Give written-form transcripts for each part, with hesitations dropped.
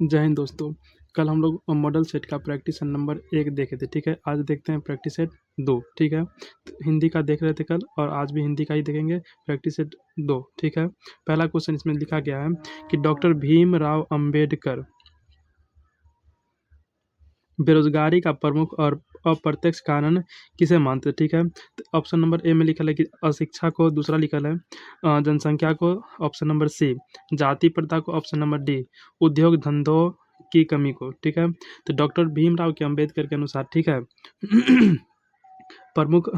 जय हिंद दोस्तों। कल हम लोग मॉडल सेट का प्रैक्टिस नंबर 1 देखे थे, ठीक है। आज देखते हैं प्रैक्टिस सेट 2, ठीक है। तो हिंदी का देख रहे थे कल और आज भी हिंदी का ही देखेंगे, प्रैक्टिस सेट 2, ठीक है। पहला क्वेश्चन इसमें लिखा गया है कि डॉक्टर भीमराव अंबेडकर बेरोजगारी का प्रमुख और अप्रत्यक्ष कारण किसे मानते हैं, ठीक है। तो ऑप्शन नंबर ए में लिखा है कि अशिक्षा को, दूसरा लिखा है जनसंख्या को, ऑप्शन नंबर सी जाति प्रथा को, ऑप्शन नंबर डी उद्योग धंधों की कमी को, ठीक है। तो डॉक्टर भीमराव के अंबेडकर के अनुसार, ठीक है, प्रमुख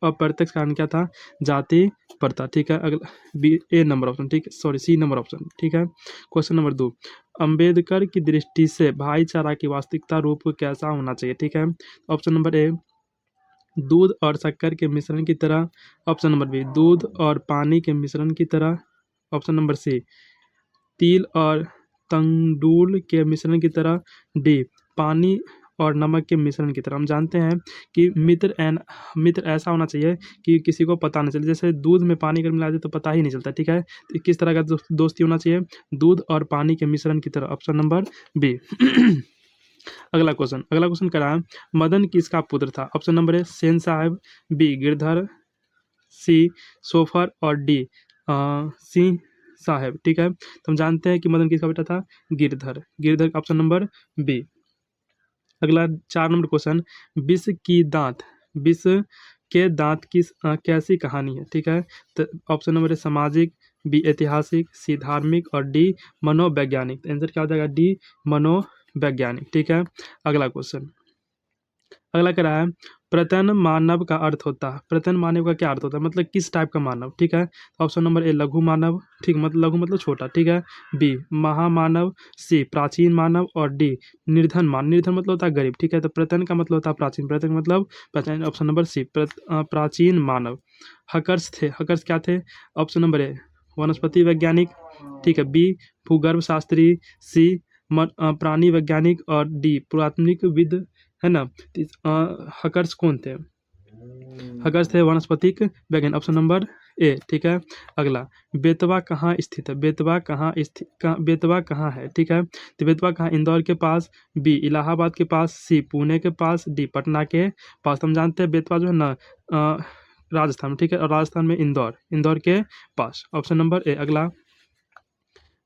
अप्रत्यक्ष कारण क्या था? जाति प्रथा, ठीक है। अगला बी ए नंबर ऑप्शन, ठीक है, सॉरी सी नंबर ऑप्शन, ठीक है। क्वेश्चन नंबर 2, अंबेडकर की दृष्टि से भाईचारा की वास्तविकता रूप कैसा होना चाहिए, ठीक है। ऑप्शन नंबर ए दूध और शक्कर के मिश्रण की तरह, ऑप्शन नंबर बी दूध और पानी के मिश्रण की तरह, ऑप्शन नंबर सी तिल और तंदूल के मिश्रण की तरह, डी पानी और नमक के मिश्रण की तरह। हम जानते हैं कि मित्र ऐसा होना चाहिए कि किसी को पता नहीं चले, जैसे दूध में पानी अगर मिला दे तो पता ही नहीं चलता, ठीक है। तो किस तरह का दोस्ती होना चाहिए? दूध और पानी के मिश्रण की तरह, ऑप्शन नंबर बी। अगला क्वेश्चन करा है, मदन किसका पुत्र था? ऑप्शन नंबर ए सेन साहब, बी गिरधर, सी सोफर और डी सिंह साहब, ठीक है। तो हम जानते हैं कि मदन किसका बेटा था? Girdhar. Girdhar option number B. अगला 4 नंबर क्वेश्चन, विश्व के दांत की कैसी कहानी है, ठीक है। तो ऑप्शन नंबर ए सामाजिक, बी ऐतिहासिक, सी धार्मिक और डी मनोवैज्ञानिक। तो आंसर क्या हो जाएगा? डी मनोवैज्ञानिक, ठीक है। अगला क्वेश्चन, अगला कह रहा है, प्रतन मानव का अर्थ होता है, प्रतन मानव का क्या अर्थ होता है, मतलब किस टाइप का मानव, ठीक है। ऑप्शन नंबर ए लघु मानव, ठीक, मतलब लघु मतलब छोटा, ठीक है। बी महामानव, सी प्राचीन मानव और डी निर्धन निर्धन मतलब होता है गरीब, ठीक है। तो प्रतन का मतलब होता है प्राचीन, प्रतन का मतलब प्राचीन, ऑप्शन नंबर सी प्राचीन मानव। हकर्स क्या थे? ऑप्शन नंबर ए वनस्पति वैज्ञानिक, ठीक है। बी भूगर्भ शास्त्री, सी प्राणी वैज्ञानिक और डी पुरातनिक विद, है ना। हकर्स कौन थे? हकर्स थे वनस्पतिक वैज्ञानिक, ऑप्शन नंबर ए, ठीक है। अगला, बेतवा कहाँ स्थित है? बेतवा कहाँ है, ठीक है। तो बेतवा कहाँ? इंदौर के पास, बी इलाहाबाद के पास, सी पुणे के पास, डी पटना के पास। हम जानते हैं बेतवा जो है ना राजस्थान में, ठीक है। और राजस्थान में इंदौर के पास, ऑप्शन नंबर ए। अगला,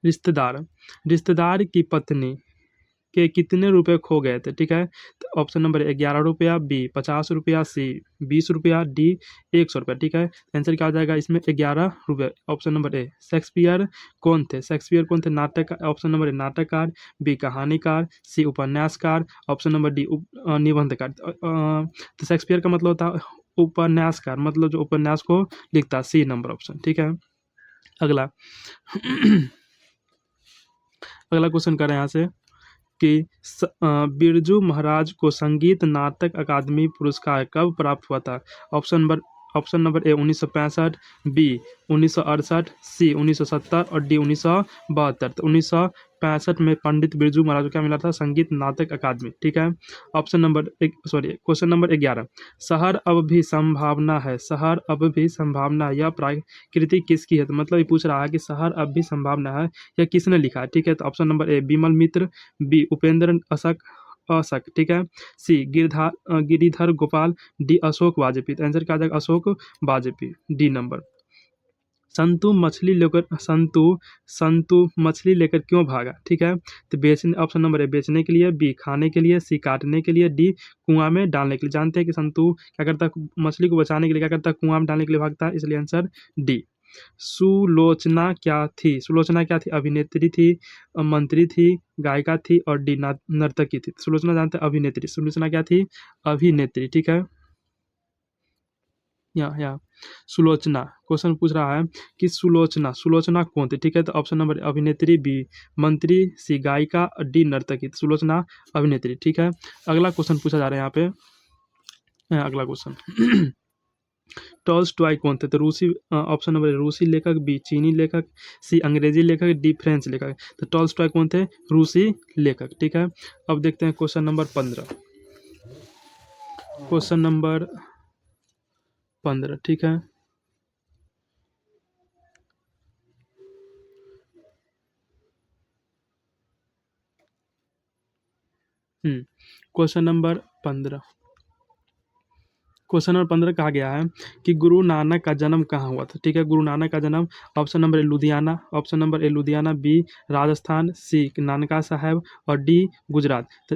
रिश्तेदार की पत्नी के कितने रुपए खो गए थे, ठीक है। तो ऑप्शन नंबर 11 रुपया, बी 50 रुपया, सी 20 रुपया, डी 100 रुपया, ठीक है। आंसर क्या हो जाएगा इसमें? 11 रुपये, ऑप्शन नंबर ए। शेक्सपियर कौन थे? नाटक, ऑप्शन नंबर ए नाटककार, बी कहानीकार, सी उपन्यासकार, ऑप्शन नंबर डी निबंधकार। तो शेक्सपियर का मतलब होता है उपन्यासकार, मतलब जो उपन्यास को लिखता है, सी नंबर ऑप्शन, ठीक है। अगला अगला क्वेश्चन करें यहाँ से कि बिरजू महाराज को संगीत नाटक अकादमी पुरस्कार कब प्राप्त हुआ था? ऑप्शन नंबर ए 1965, बी 1968, सी 1970 और डी 1972। तो 1965 में पंडित बिरजू महाराज को क्या मिला था? संगीत नाटक अकादमी, ठीक है। क्वेश्चन नंबर 11, शहर अब भी संभावना है, यह प्राकृति किसकी है? तो मतलब ये पूछ रहा है कि शहर अब भी संभावना है, यह किसने लिखा है, ठीक है। तो option number A Bimal Mitra, B Upendra Ashk, ठीक है। C Giridhar Gopal, D Ashok Vajpeyi. तो आंसर क्या आ जाएगा? Ashok Vajpeyi, D number. संतु मछली लेकर क्यों भागा, ठीक है। तो बेचने, ऑप्शन नंबर ए बेचने के लिए, बी खाने के लिए, सी काटने के लिए, डी कुआं में डालने के लिए। जानते हैं कि संतु क्या करता है? मछली को बचाने के लिए क्या करता है? कुआं में डालने के लिए भागता है, इसलिए आंसर डी। सुलोचना क्या थी? अभिनेत्री थी, मंत्री थी, गायिका थी और डी नर्तकी थी। सुलोचना जानते हैं अभिनेत्री, सुलोचना क्या थी? अभिनेत्री, ठीक है। यहाँ सुलोचना क्वेश्चन पूछ रहा है कि सुलोचना कौन थी, ठीक है। तो ऑप्शन नंबर अभिनेत्री, बी मंत्री, सी गायिका, डी नर्तकी। तो सुलोचना अभिनेत्री, ठीक है। अगला क्वेश्चन पूछा जा रहा है यहाँ पे, अगला क्वेश्चन टॉल्स्टॉय कौन थे? तो रूसी, ऑप्शन नंबर रूसी लेखक, बी चीनी लेखक, सी अंग्रेजी लेखक, डी फ्रेंच लेखक। तो टॉल्स्टॉय कौन थे? रूसी लेखक, ठीक है। अब देखते हैं क्वेश्चन नंबर 15, ठीक है। Question number 15। क्वेश्चन नंबर 15 कहा गया है कि गुरु नानक का जन्म कहाँ हुआ था। ठीक है, गुरु नानक का जन्म option number A Ludhiana, option number A Ludhiana, B Rajasthan, C Nankana Sahib और डी गुजरात। तो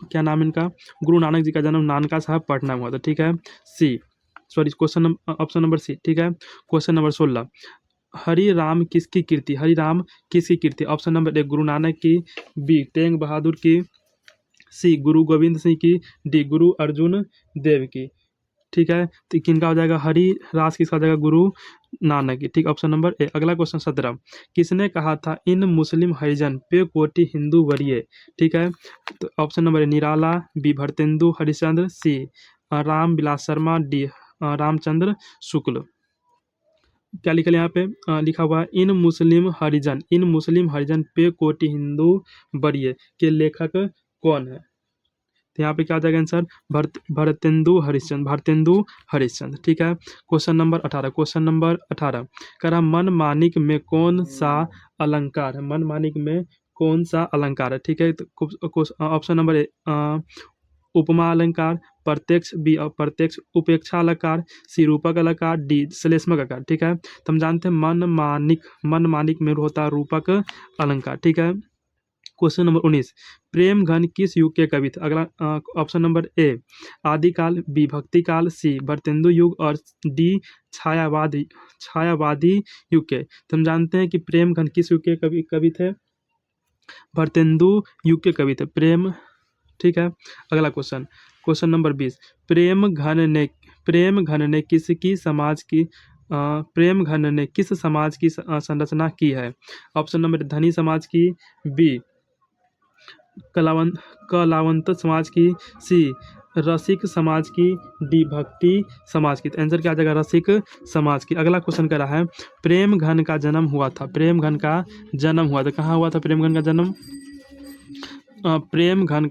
क्या नाम इनका, गुरु नानक जी का जन्म नानका साहब पटना में हुआ था। ठीक है, C sorry question option number C. ठीक है, क्वेश्चन नंबर 16, हरि राम किसकी कीर्ति, हरि राम किसकी कीर्ति। ऑप्शन नंबर ए गुरु नानक की, बी तेग बहादुर की, सी गुरु गोविंद सिंह की, डी गुरु अर्जुन देव की। ठीक है, तो किनका हो जाएगा, हरि रास किसका हो जाएगा, गुरु नानक की। ठीक, ऑप्शन नंबर ए। अगला क्वेश्चन 17, किसने कहा था इन मुस्लिम हरिजन पे कोटि हिंदू वरीय। ठीक है, तो option number A Nirala, B Bharatendu Harishchandra, C Ram Vilas Sharma, D Ramchandra Shukla. क्या लिखा है यहाँ पे, लिखा हुआ है इन मुस्लिम हरिजन पे कोटि हिंदू वरीय के लेखक कौन है। तो यहाँ पे क्या आ जाएगा आंसर, भारतेंदु हरिश्चंद्र। ठीक है, क्वेश्चन नंबर 18, क्वेश्चन नंबर 18 कह रहा मनमानिक में कौन सा अलंकार है, मनमानिक में कौन सा अलंकार है। ठीक है, तो ऑप्शन नंबर ए उपमा अलंकार, प्रत्यक्ष, बी प्रत्यक्ष उपेक्षा अलंकार, सी रूपक अलंकार, डी श्लेषमक अलंकार। ठीक है, तो हम जानते हैं मनमानिक में होता है रूपक अलंकार। ठीक है, क्वेश्चन नंबर 19, प्रेम घन किस युग के कवि थे। अगला ऑप्शन नंबर ए आदिकाल, बी भक्ति काल, सी भरतेंदु युग और डी छायावादी युग के। तो हम जानते हैं कि प्रेम घन किस युग के कवि थे, भरतेंदु युग के कवि थे प्रेम। ठीक है, अगला क्वेश्चन, क्वेश्चन नंबर 20, प्रेम घन ने किसकी समाज की प्रेम घन ने किस समाज की संरचना की है। ऑप्शन नंबर धनी समाज की, बी कलावंत समाज की, सी रसिक समाज की, डी भक्ति समाज की। तो आंसर क्या आ जाएगा, रसिक समाज की। अगला क्वेश्चन कर रहा है प्रेम घन का जन्म हुआ था, प्रेम घन का जन्म हुआ था, कहाँ हुआ था प्रेम घन का जन्म, प्रेम घन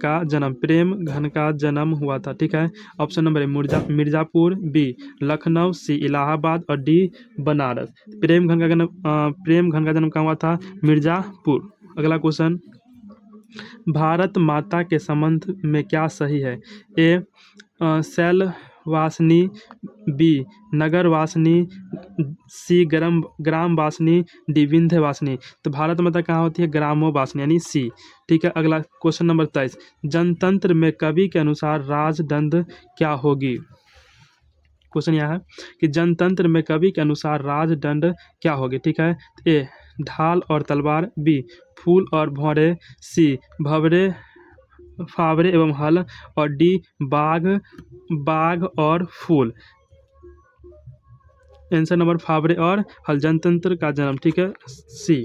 का जन्म हुआ था। ठीक है, option number A Mirzapur, B Lucknow, C Allahabad और डी बनारस। प्रेम घन का जन्म कहाँ हुआ था, मिर्जापुर। अगला क्वेश्चन, भारत माता के संबंध में क्या सही है, ए शैलवासिनी, बी नगरवासिनी, सी ग्रामवासिनी, डी विंध्यवासिनी। तो भारत माता कहाँ होती है, ग्रामोवासिनी यानी सी। ठीक है, अगला क्वेश्चन नंबर 23, जनतंत्र में कवि के अनुसार राजदंड क्या होगी। क्वेश्चन यह है कि जनतंत्र में कवि के अनुसार राजदंड क्या होगी। ठीक है, ए ढाल और तलवार, बी फूल और भौरे, सी फावरे एवं हल और डी बाघ और फूल। आंसर नंबर फावरे और हल, जनतंत्र का जन्म। ठीक है, सी।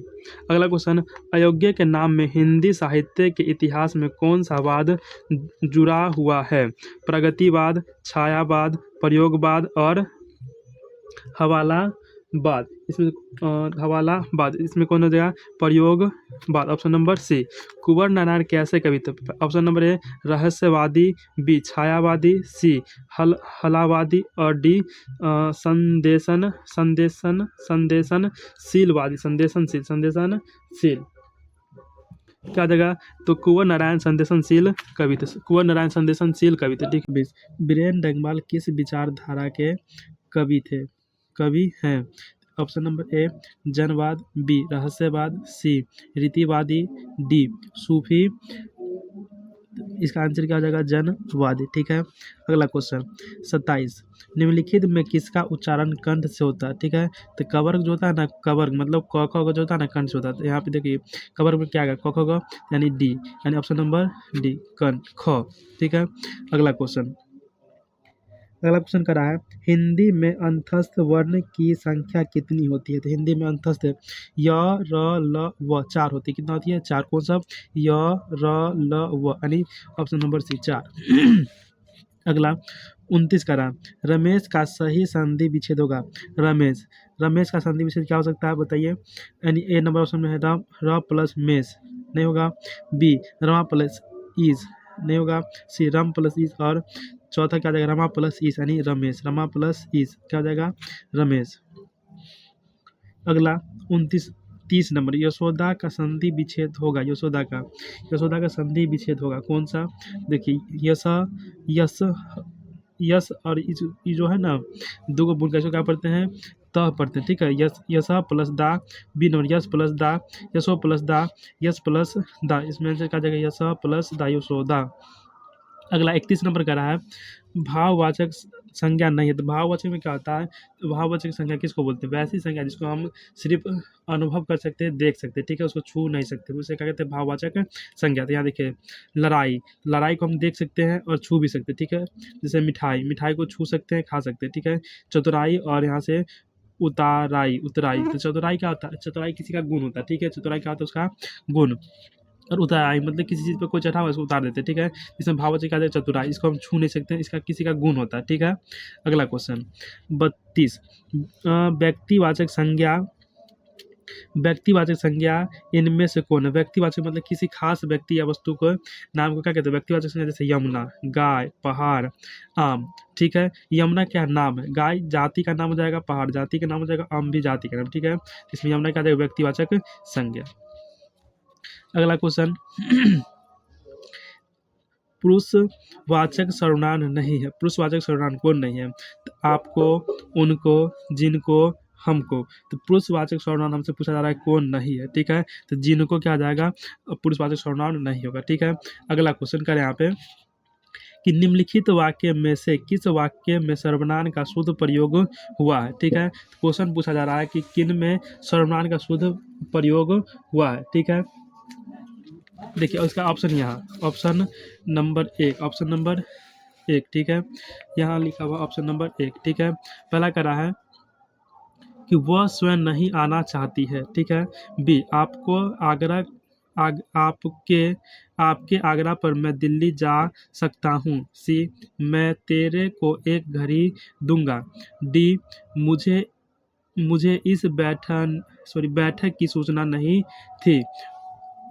अगला क्वेश्चन, अयोग्य के नाम में हिंदी साहित्य के इतिहास में कौन सा वाद जुड़ा हुआ है, प्रगतिवाद, छायावाद, प्रयोगवाद और हवालावाद। इसमें हवालावाद, इसमें कौन हो जाएगा, प्रयोगवाद। Option number C. Kunwar Narayan कैसे कवि थे। ऑप्शन नंबर ए रहस्यवादी, बी छायावादी, सी हलावादी और डी संदेशनशील। क्या जगह, तो कुंवर नारायण संदेशनशील कवि थे, ठीक है। बीरेन डंगमाल किस विचारधारा के कवि हैं। ऑप्शन नंबर ए जनवाद, बी रहस्यवाद, सी रीतिवादी, डी सूफी। इसका आंसर क्या हो जाएगा, जनवादी। ठीक है, अगला क्वेश्चन 27, निम्नलिखित में किसका उच्चारण कंठ से होता है। ठीक है, तो कवर्ग जो होता है ना, कवर्ग मतलब क ख जो होता है ना, कंठ से होता है। तो यहाँ पे देखिए कवर्ग में क्या है, क ख यानी डी, यानी ऑप्शन नंबर डी कंठ ख। ठीक है, अगला क्वेश्चन कर रहा है हिंदी में अंतस्थ वर्ण की संख्या कितनी होती है। तो हिंदी में अंतस्थ य र ल व 4 होती है। कितना होती है, 4। कौन सा, य र ल व यानी ऑप्शन नंबर सी 4। अगला 29 का रहा, रमेश का सही संधि विच्छेद होगा। रमेश का संधि विच्छेद क्या हो सकता है बताइए। यानी ए नंबर ऑप्शन में है र प्लस मेष, नहीं होगा। बी रमा प्लस ईज, नहीं होगा। सी रम प्लस ईज और चौथा क्या हो जाएगा, रमा प्लस ईस यानी रमेश, रमा प्लस ईस क्या हो जाएगा, रमेश। अगला 29 30 नंबर, यशोदा का संधि विच्छेद होगा, यशोदा का संधि विच्छेद होगा, कौन सा? देखिए यश यश और ये जो है ना, दो को बुन कैसे क्या पढ़ते हैं? त पढ़ते हैं, ठीक है। यश प्लस दा, बी नंबर यश प्लस दा, यशो प्लस दा, यश प्लस दा, इसमें आंसर क्या जाएगा? यश प्लस दा, यशोदा। अगला 31 नंबर का रहा है भाववाचक संज्ञा नहीं है, तो भाववाचक में क्या होता है? भाववाचक संज्ञा किसको बोलते हैं? वैसी संज्ञा जिसको हम सिर्फ अनुभव कर सकते हैं, देख सकते हैं, ठीक है, उसको छू नहीं सकते, उसे क्या कहते हैं? भाववाचक संज्ञा। तो यहाँ देखिए लड़ाई को हम देख सकते हैं और छू भी सकते हैं, ठीक है। जैसे मिठाई को छू सकते हैं, खा सकते हैं, ठीक है। चतुराई और यहाँ से उतराई, तो चतुराई क्या होता है? चतुराई किसी का गुण होता है, ठीक है। चतुराई क्या होता है? उसका गुण। और उताराई मतलब किसी चीज़ पे कोई चढ़ा हुआ है उसको उतार देते हैं, ठीक है। इसमें भाववाचक क्या है? चतुराई, इसको हम छू नहीं सकते हैं, इसका किसी का गुण होता है, ठीक है। अगला क्वेश्चन 32, व्यक्तिवाचक संज्ञा इनमें से कौन है? व्यक्तिवाचक मतलब किसी खास व्यक्ति या वस्तु को नाम को क्या कहते हैं? व्यक्तिवाचक संज्ञा, जैसे यमुना, गाय, पहाड़, आम, ठीक है। यमुना क्या नाम है? गाय जाति का नाम हो जाएगा, पहाड़ जाति का नाम हो जाएगा, आम भी जाति का नाम, ठीक है। इसमें यमुना क्या जाएगा? व्यक्तिवाचक संज्ञा। अगला क्वेश्चन पुरुषवाचक सर्वनाम नहीं है, पुरुषवाचक सर्वनाम कौन नहीं है? तो आपको, उनको, जिनको, हमको। तो पुरुषवाचक सर्वनाम हमसे पूछा जा रहा है कौन नहीं है, ठीक है। तो जिनको क्या आ जाएगा? पुरुषवाचक सर्वनाम नहीं होगा, ठीक है। अगला क्वेश्चन करें यहाँ पे कि निम्नलिखित वाक्य में से किस वाक्य में सर्वनाम का शुद्ध प्रयोग हुआ है, ठीक है। क्वेश्चन पूछा जा रहा है कि किन में सर्वनाम का शुद्ध प्रयोग हुआ है, ठीक है। देखिए उसका ऑप्शन यहाँ ऑप्शन नंबर एक, ठीक है। यहाँ लिखा हुआ ऑप्शन नंबर 1, ठीक है। पहला कह रहा है कि वह स्वयं नहीं आना चाहती है, ठीक है। बी आपको आपके आगरा पर मैं दिल्ली जा सकता हूँ। सी मैं तेरे को एक घड़ी दूंगा। डी मुझे मुझे इस बैठक की सूचना नहीं थी।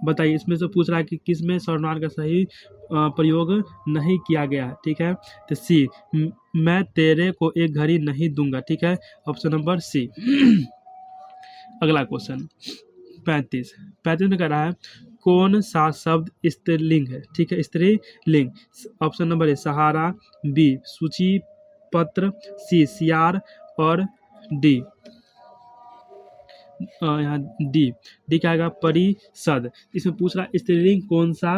बताइए इसमें से पूछ रहा है कि किस में सर्वनाम का सही प्रयोग नहीं किया गया है, ठीक है। तो सी मैं तेरे को एक घड़ी नहीं दूंगा, ठीक है। Option number C. अगला क्वेश्चन 35 में कह रहा है कौन सा शब्द स्त्रीलिंग है, ठीक है। स्त्रीलिंग। ऑप्शन नंबर ए सहारा, बी सूची पत्र, सी सियार और डी यहाँ डी क्या आएगा? परिषद। इसमें पूछ रहा है स्त्रीलिंग कौन सा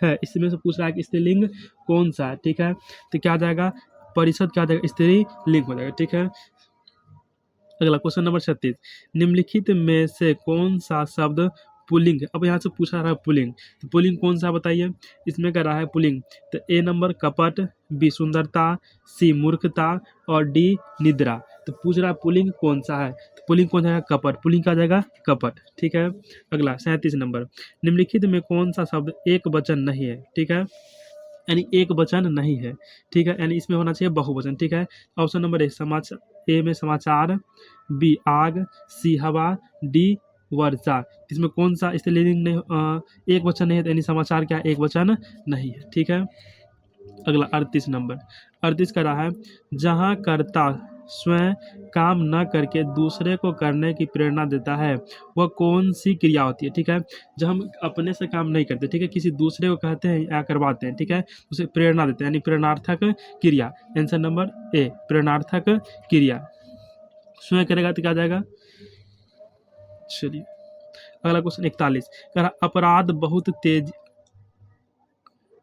है, इसमें से पूछ रहा है कि स्त्रीलिंग कौन सा है, ठीक है। तो क्या आ जाएगा? परिषद क्या आ जाएगा? स्त्रीलिंग हो जाएगा, ठीक है। अगला क्वेश्चन नंबर 36, निम्नलिखित में से कौन सा शब्द पुल्लिंग है? अब यहाँ से पूछा रहा है पुल्लिंग, तो पुल्लिंग कौन सा बताइए? इसमें कह रहा है पुल्लिंग, तो ए नंबर कपट, बी सुंदरता, सी मूर्खता और डी निद्रा। तो पूछ रहा है पुल्लिंग कौन सा है, तो पुल्लिंग कौन जाएगा? कपट, पुल्लिंग का जाएगा कपट, ठीक है। अगला 37 नंबर, निम्नलिखित में कौन सा शब्द एक वचन नहीं है, ठीक है, यानी एक वचन नहीं है, ठीक है, यानी इसमें होना चाहिए बहुवचन, ठीक है। ऑप्शन नंबर ए में समाचार, बी आग, सी हवा, डी वर्षा। इसमें कौन सा स्त्रीलिंग नहीं, एक वचन नहीं है, यानी समाचार क्या एक वचन नहीं है, ठीक है। अगला 38 नंबर, 38 का रहा है जहाँ कर्ता स्वयं काम न करके दूसरे को करने की प्रेरणा देता है वह कौन सी क्रिया होती है, ठीक है। जब हम अपने से काम नहीं करते, ठीक है, किसी दूसरे को कहते हैं या करवाते हैं, ठीक है, उसे प्रेरणा देते हैं, यानी प्रेरणार्थक क्रिया। आंसर नंबर ए प्रेरणार्थक क्रिया। स्वयं करेगा तो क्या आ जाएगा? चलिए अगला क्वेश्चन 41 कह रहा अपराध बहुत तेज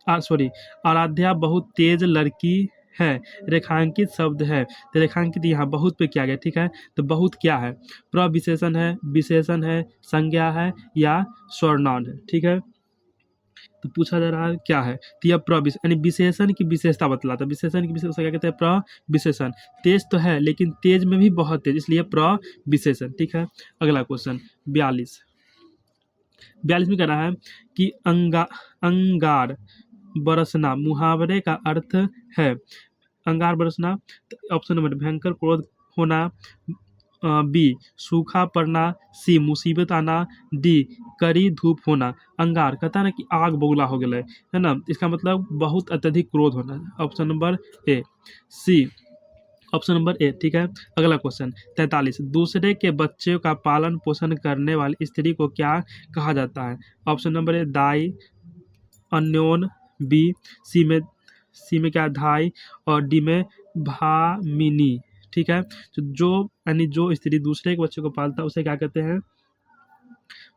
आराध्या बहुत तेज लड़की है, रेखांकित शब्द है, तो रेखांकित यहाँ बहुत पे किया गया, ठीक है। तो बहुत क्या है? प्रविशेषण है, विशेषण है, संज्ञा है या सर्वनाम है, ठीक है। तो पूछा जा रहा है क्या है, तो यह यानी विशेषण की विशेषता बतलाता है। विशेषण की विशेषता क्या कहते हैं? प्रविशेषण। तेज तो है लेकिन तेज में भी बहुत तेज, इसलिए प्रविशेषण, ठीक है। अगला क्वेश्चन 42 में कह रहा है कि अंगार बरसना मुहावरे का अर्थ है। अंगार बरसना, ऑप्शन नंबर भयंकर क्रोध होना, बी सूखा पड़ना, सी मुसीबत आना, डी कड़ी धूप होना। अंगार कहता है ना कि आग बबूला हो गया है ना, इसका मतलब बहुत अत्यधिक क्रोध होना। Option number A. C option number A, ठीक है। अगला क्वेश्चन 43, दूसरे के बच्चे का पालन पोषण करने वाली स्त्री को क्या कहा जाता है? ऑप्शन नंबर ए दाई, अन्योन, बी सी में क्या धाई, और डी में भामिनी, ठीक है। तो जो यानी जो स्त्री दूसरे के बच्चे को पालता है उसे क्या कहते हैं?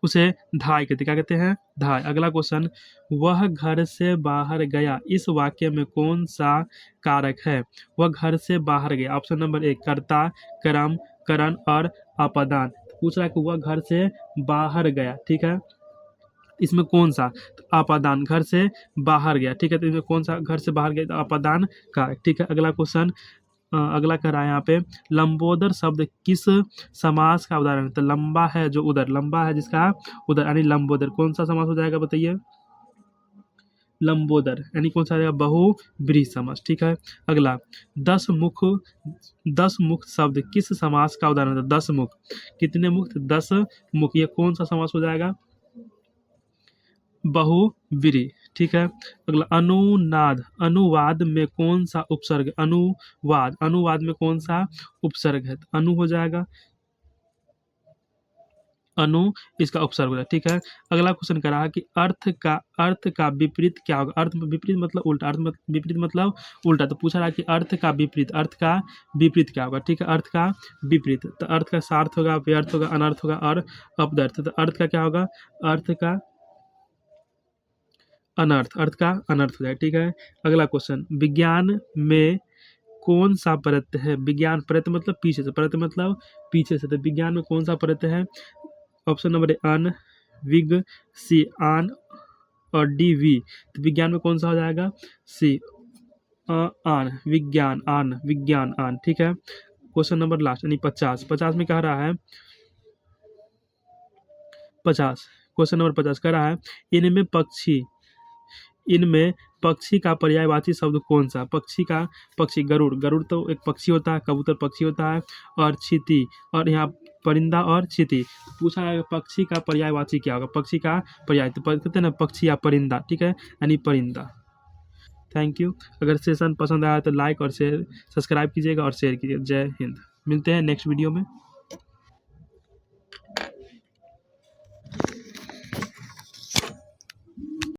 उसे धाई कहते, क्या कहते हैं? धाई। अगला क्वेश्चन, वह घर से बाहर गया, इस वाक्य में कौन सा कारक है? वह घर से बाहर गया, ऑप्शन नंबर एक कर्ता, कर्म, करण और अपादान। पूछ रहा है कि वह घर से बाहर गया, ठीक है, इसमें कौन सा? तो अपादान, घर से बाहर गया, ठीक है। तो इसमें कौन सा घर से बाहर गया? तो अपादान का, ठीक है। अगला क्वेश्चन, अगला कह रहा है यहाँ पे, लंबोदर शब्द किस समास का उदाहरण है? तो लंबा है जो उधर, लंबा है जिसका उधर, यानी लंबोदर। कौन सा समास हो जाएगा बताइए? लंबोदर, यानी कौन सा आ जाएगा? बहुब्रीहि समास, ठीक है। अगला, दस मुख शब्द किस समास का उदाहरण है? दस मुख, कितने मुख? 10 मुख, ये कौन सा समास हो जाएगा? बहुव्रीहि, ठीक है। अगला, अनुनाद, अनुवाद में कौन सा उपसर्ग? अनुवाद में कौन सा उपसर्ग है? तो अनु हो जाएगा, अनु इसका उपसर्ग हो जाएगा, ठीक है। अगला क्वेश्चन कर रहा है कि अर्थ का विपरीत क्या होगा? अर्थ में विपरीत मतलब उल्टा, विपरीत मतलब उल्टा। तो पूछा रहा है कि अर्थ का विपरीत क्या होगा? ठीक है, अर्थ का विपरीत, तो अर्थ का सार्थ होगा, व्यर्थ होगा, अनर्थ होगा और अपदर्थ। तो अर्थ का क्या होगा? अर्थ का अनर्थ हो जाएगा, ठीक है। अगला क्वेश्चन, विज्ञान में कौन सा प्रत्यय है? विज्ञान, प्रत्यय मतलब पीछे से, प्रत्यय मतलब पीछे से, तो विज्ञान में कौन सा प्रत्यय है? ऑप्शन नंबर ए अन, विग, सी आन और डी वी। तो विज्ञान में कौन सा हो जाएगा? सी आन, विज्ञान आन, ठीक है। क्वेश्चन नंबर लास्ट यानी 50 में कह रहा है, 50 क्वेश्चन नंबर 50 कह रहा है, इनमें पक्षी का पर्यायवाची शब्द कौन सा? पक्षी, गरुड़ तो एक पक्षी होता है, कबूतर पक्षी होता है, और चींटी, और यहाँ परिंदा और चींटी। पूछा है पक्षी का पर्यायवाची क्या होगा? पक्षी का पर्याय, तो कहते हैं ना पक्षी या परिंदा, ठीक है, यानी परिंदा। Thank you. अगर सेशन पसंद आया तो लाइक और शेयर, सब्सक्राइब कीजिएगा और शेयर कीजिएगा। जय हिंद। मिलते हैं नेक्स्ट वीडियो में।